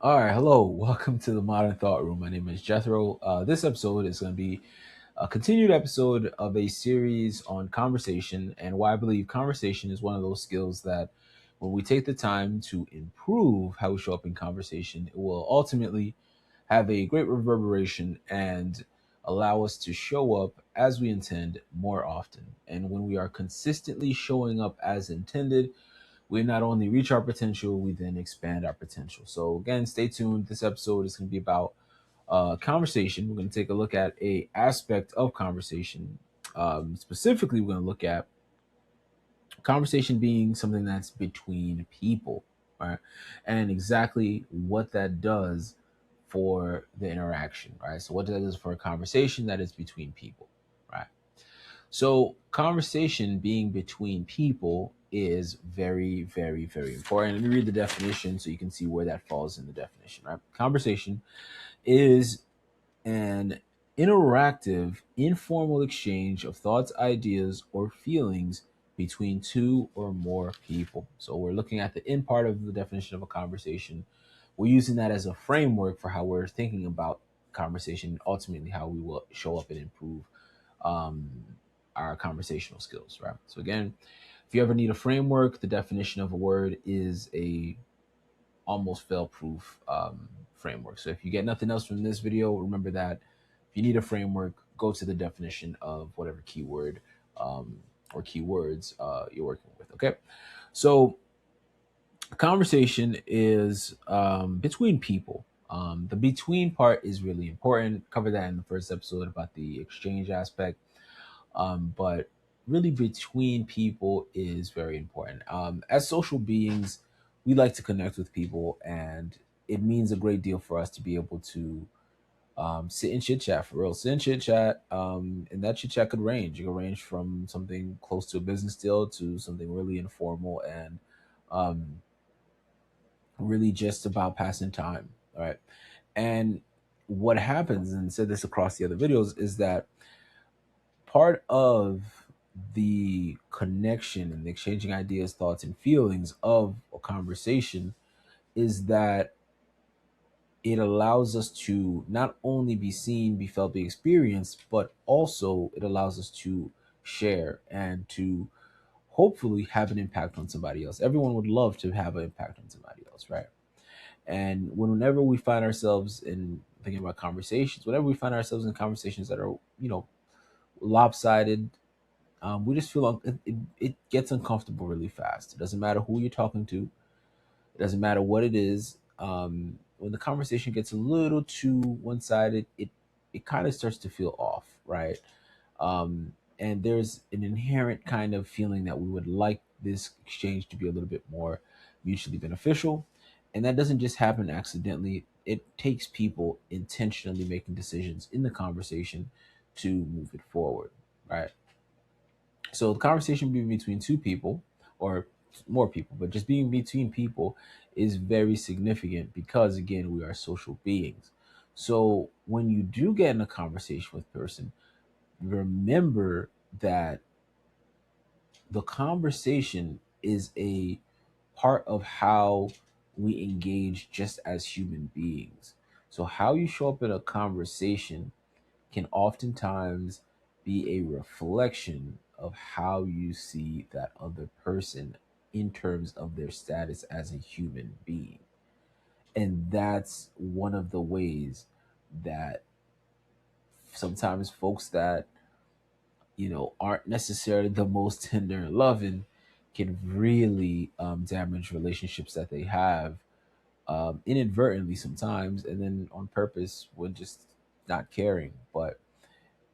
All right, hello, welcome to the Modern Thought Room. My name is Jethro. This episode is going to be a continued episode of a series on conversation and why I believe conversation is one of those skills that when we take the time to improve how we show up in conversation, it will ultimately have a great reverberation and allow us to show up as we intend more often. And when we are consistently showing up as intended, we not only reach our potential, we then expand our potential. So again, stay tuned. This episode is going to be about conversation. We're going to take a look at a aspect of conversation. Specifically, we're going to look at conversation being something that's between people, right? And exactly what that does for the interaction, right? So what that does for a conversation that is between people, right? So, conversation being between people is very, very, very important. Let me read the definition so you can see where that falls in the definition, right? Conversation is an interactive, informal exchange of thoughts, ideas, or feelings between two or more people. So, we're looking at the in part of the definition of a conversation. We're using that as a framework for how we're thinking about conversation, ultimately, how we will show up and improve um, our conversational skills, right? So again, if you ever need a framework, the definition of a word is a almost fail-proof framework. So if you get nothing else from this video, remember that if you need a framework, go to the definition of whatever keyword um, or keywords you're working with. Okay, so conversation is between people. The between part is really important. Covered that in the first episode about the exchange aspect, but really between people is very important. As social beings, we like to connect with people, and it means a great deal for us to be able to sit and chit chat for real. Sit and chit chat, and that chit chat could range. It could range from something close to a business deal to something really informal and um, really just about passing time. All right, and what happens, and said this across the other videos, is that part of the connection and exchanging ideas, thoughts, and feelings of a conversation is that it allows us to not only be seen, be felt, be experienced, but also it allows us to share and to hopefully have an impact on somebody else. Everyone would love to have an impact on somebody else, right? And whenever we find ourselves in thinking about conversations, whenever we find ourselves in conversations that are, lopsided, we just feel it gets uncomfortable really fast. It doesn't matter who you're talking to. It doesn't matter what it is. When the conversation gets a little too one-sided, it kind of starts to feel off, right? And there's an inherent kind of feeling that we would like this exchange to be a little bit more mutually beneficial, and that doesn't just happen accidentally. It takes people intentionally making decisions in the conversation to move it forward, right? So the conversation being between two people or more people, but just being between people is very significant because again, we are social beings. So when you do get in a conversation with a person, remember that the conversation is a part of how we engage just as human beings. So how you show up in a conversation can oftentimes be a reflection of how you see that other person in terms of their status as a human being. And that's one of the ways that sometimes folks that, aren't necessarily the most tender and loving can really damage relationships that they have inadvertently sometimes, and then on purpose when just not caring. But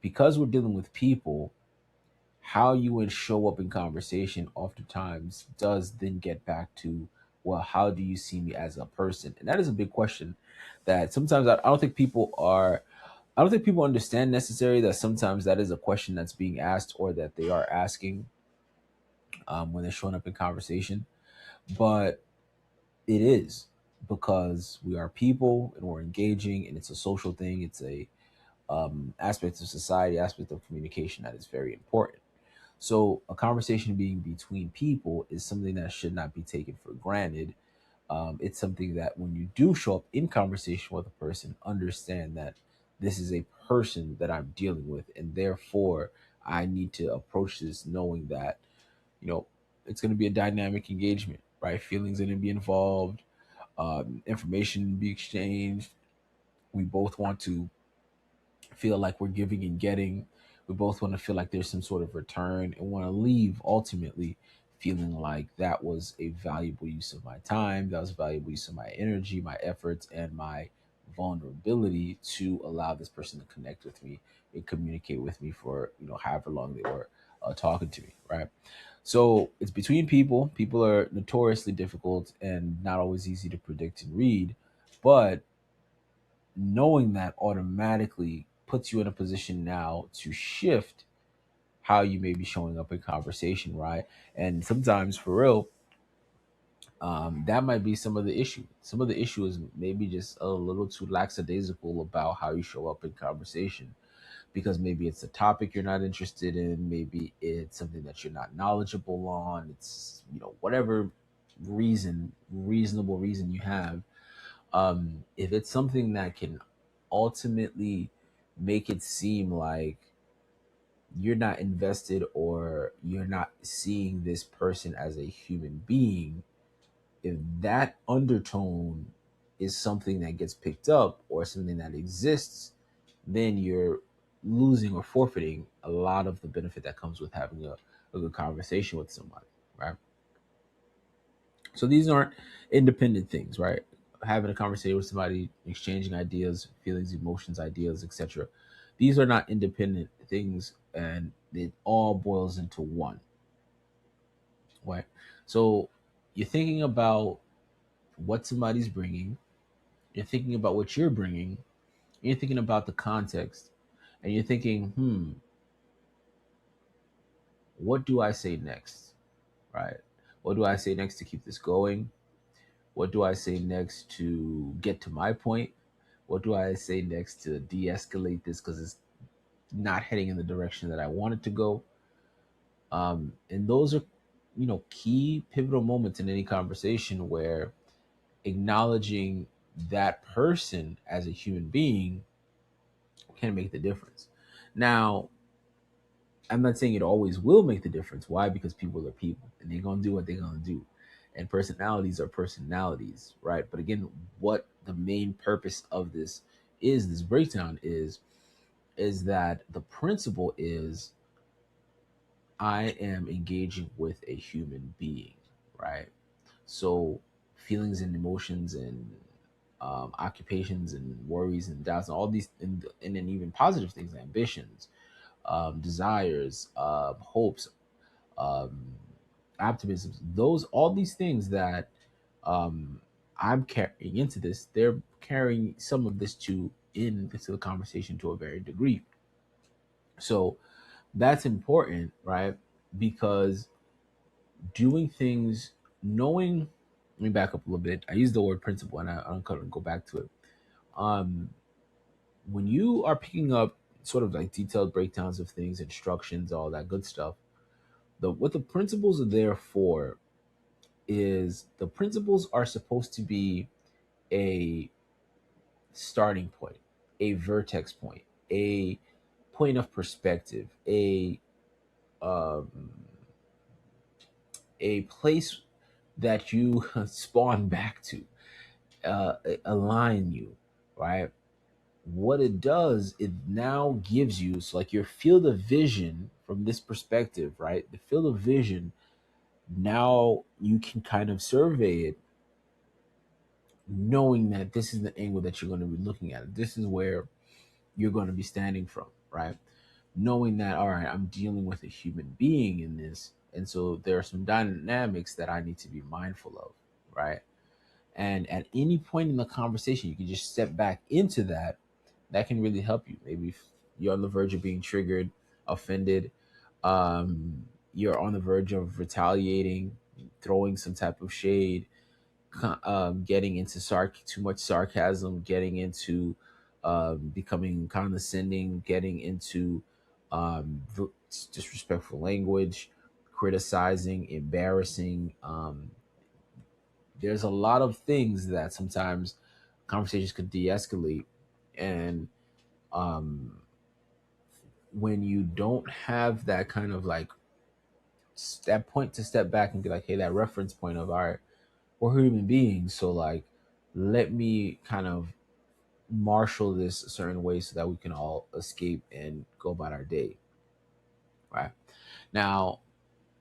because we're dealing with people, how you would show up in conversation oftentimes does then get back to, well, how do you see me as a person? And that is a big question that sometimes I don't think people understand necessarily that sometimes that is a question that's being asked or that they are asking when they're showing up in conversation. But it is because we are people and we're engaging, and it's a social thing. It's a aspect of society, aspect of communication that is very important. So a conversation being between people is something that should not be taken for granted, It's something that when you do show up in conversation with a person, understand that this is a person that I'm dealing with, and therefore I need to approach this knowing that, you know, it's going to be a dynamic engagement, right? Feelings are going to be involved, information be exchanged. We both want to feel like we're giving and getting. We both want to feel like there's some sort of return and want to leave ultimately feeling like that was a valuable use of my time, that was a valuable use of my energy, my efforts, and my vulnerability to allow this person to connect with me and communicate with me for, however long they were talking to me, right? So it's between people. People are notoriously difficult and not always easy to predict and read, but knowing that automatically puts you in a position now to shift how you may be showing up in conversation, right? And sometimes, for real, that might be some of the issue. Some of the issue is maybe just a little too lackadaisical about how you show up in conversation, because maybe it's a topic you're not interested in, maybe it's something that you're not knowledgeable on. It's, whatever reasonable reason you have. If it's something that can ultimately make it seem like you're not invested or you're not seeing this person as a human being, if that undertone is something that gets picked up or something that exists, then you're losing or forfeiting a lot of the benefit that comes with having a good conversation with somebody, right? So these aren't independent things, right? Having a conversation with somebody, exchanging ideas, feelings, emotions, ideas, etc. These are not independent things, and it all boils into one, right? So you're thinking about what somebody's bringing, you're thinking about what you're bringing, you're thinking about the context, and you're thinking, what do I say next, right? What do I say next to keep this going? What do I say next to get to my point? What do I say next to de-escalate this because it's not heading in the direction that I want it to go? And those are, key pivotal moments in any conversation where acknowledging that person as a human being can make the difference. Now, I'm not saying it always will make the difference. Why? Because people are people and they're gonna do what they're gonna do. And personalities are personalities, right? But again, what the main purpose of this breakdown is that the principle is I am engaging with a human being, right? So feelings and emotions and occupations and worries and doubts and all these and then even positive things, ambitions, desires, hopes, um, optimism, those all these things that um, I'm carrying into this, they're carrying some of this into the conversation to a very degree. So that's important, right? Because doing things, knowing. Let me back up a little bit. I use the word principle, and I'm going to go back to it. Um, when you are picking up sort of like detailed breakdowns of things, instructions, all that good stuff, what the principles are there for is the principles are supposed to be a starting point, a vertex point, a point of perspective, um, a place that you spawn back to, align you, right? What it does, it now gives you, so like your field of vision from this perspective, right? The field of vision, now you can kind of survey it knowing that this is the angle that you're going to be looking at. This is where you're going to be standing from, right? Knowing that, all right, I'm dealing with a human being in this. And so there are some dynamics that I need to be mindful of, right? And at any point in the conversation, you can just step back into that. That can really help you. Maybe if you're on the verge of being triggered, offended, you're on the verge of retaliating, throwing some type of shade, getting into too much sarcasm, getting into becoming condescending, getting into disrespectful language, criticizing, embarrassing, there's a lot of things that sometimes conversations could de-escalate. And um when you don't have that kind of like that point to step back and be like, hey, that reference point of, all right, we're human beings, so like let me kind of marshal this a certain way so that we can all escape and go about our day, right? Now,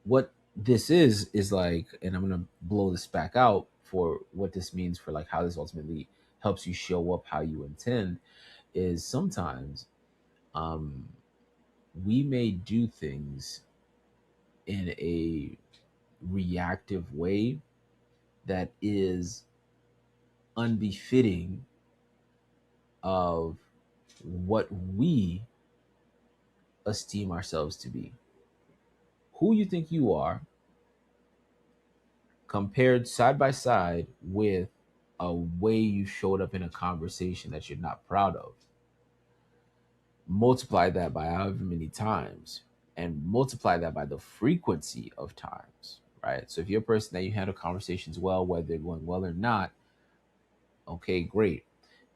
what this is like, and I'm gonna blow this back out for what this means for like how this ultimately helps you show up how you intend, is sometimes um we may do things in a reactive way that is unbefitting of what we esteem ourselves to be. Who you think you are compared side by side with a way you showed up in a conversation that you're not proud of. Multiply that by however many times, and multiply that by the frequency of times, right? So if you're a person that you handle conversations well, whether they're going well or not, okay, great.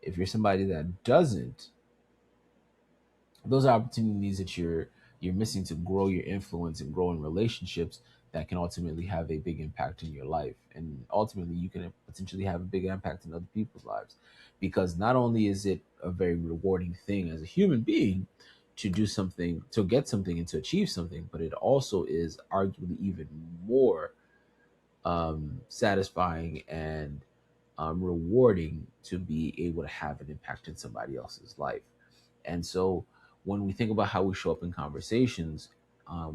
If you're somebody that doesn't, those are opportunities that you're missing to grow your influence and grow in relationships that can ultimately have a big impact in your life, and ultimately you can potentially have a big impact in other people's lives, because not only is it a very rewarding thing as a human being to do something, to get something and to achieve something, but it also is arguably even more satisfying and rewarding to be able to have an impact in somebody else's life. And so when we think about how we show up in conversations,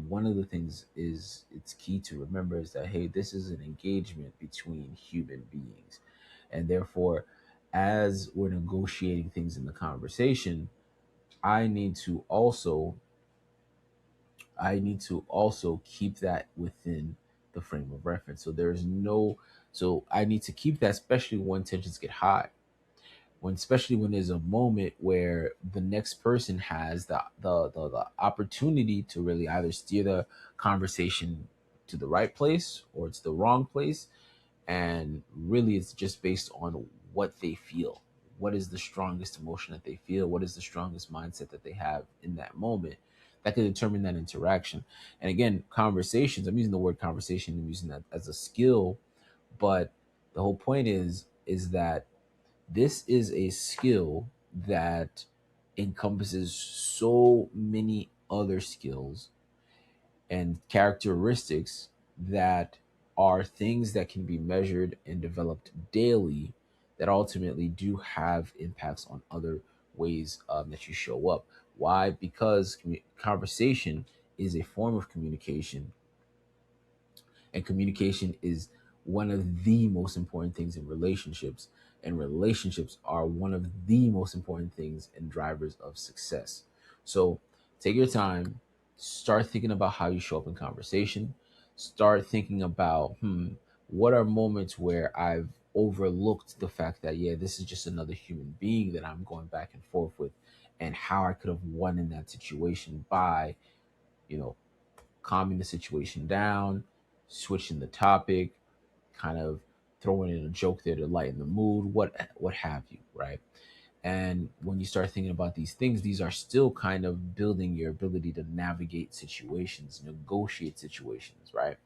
one of the things is it's key to remember is that, hey, this is an engagement between human beings. And therefore, as we're negotiating things in the conversation, I need to also I need to also keep that within the frame of reference. So there's no, so I need to keep that, especially when tensions get high, when especially when there's a moment where the next person has the opportunity to really either steer the conversation to the right place or it's the wrong place. And really it's just based on what they feel. What is the strongest emotion that they feel? What is the strongest mindset that they have in that moment that could determine that interaction? And again, conversations, I'm using the word conversation, I'm using that as a skill, but the whole point is that this is a skill that encompasses so many other skills and characteristics that are things that can be measured and developed daily, that ultimately do have impacts on other ways that you show up. Why? Because conversation is a form of communication, and communication is one of the most important things in relationships, and relationships are one of the most important things and drivers of success. So take your time, start thinking about how you show up in conversation, start thinking about, what are moments where I've overlooked the fact that, yeah, this is just another human being that I'm going back and forth with, and how I could have won in that situation by, you know, calming the situation down, switching the topic, kind of throwing in a joke there to lighten the mood, what have you, right? And when you start thinking about these things, these are still kind of building your ability to navigate situations, negotiate situations, right?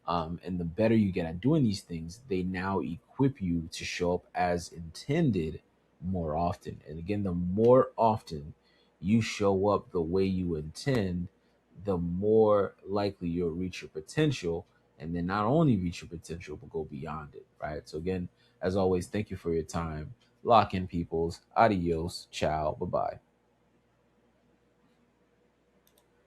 And the better you get at doing these things, they now equip you to show up as intended more often. And again, the more often you show up the way you intend, the more likely you'll reach your potential. And then not only reach your potential, but go beyond it, right? So, again, as always, thank you for your time. Lock in, peoples. Adios. Ciao. Bye bye.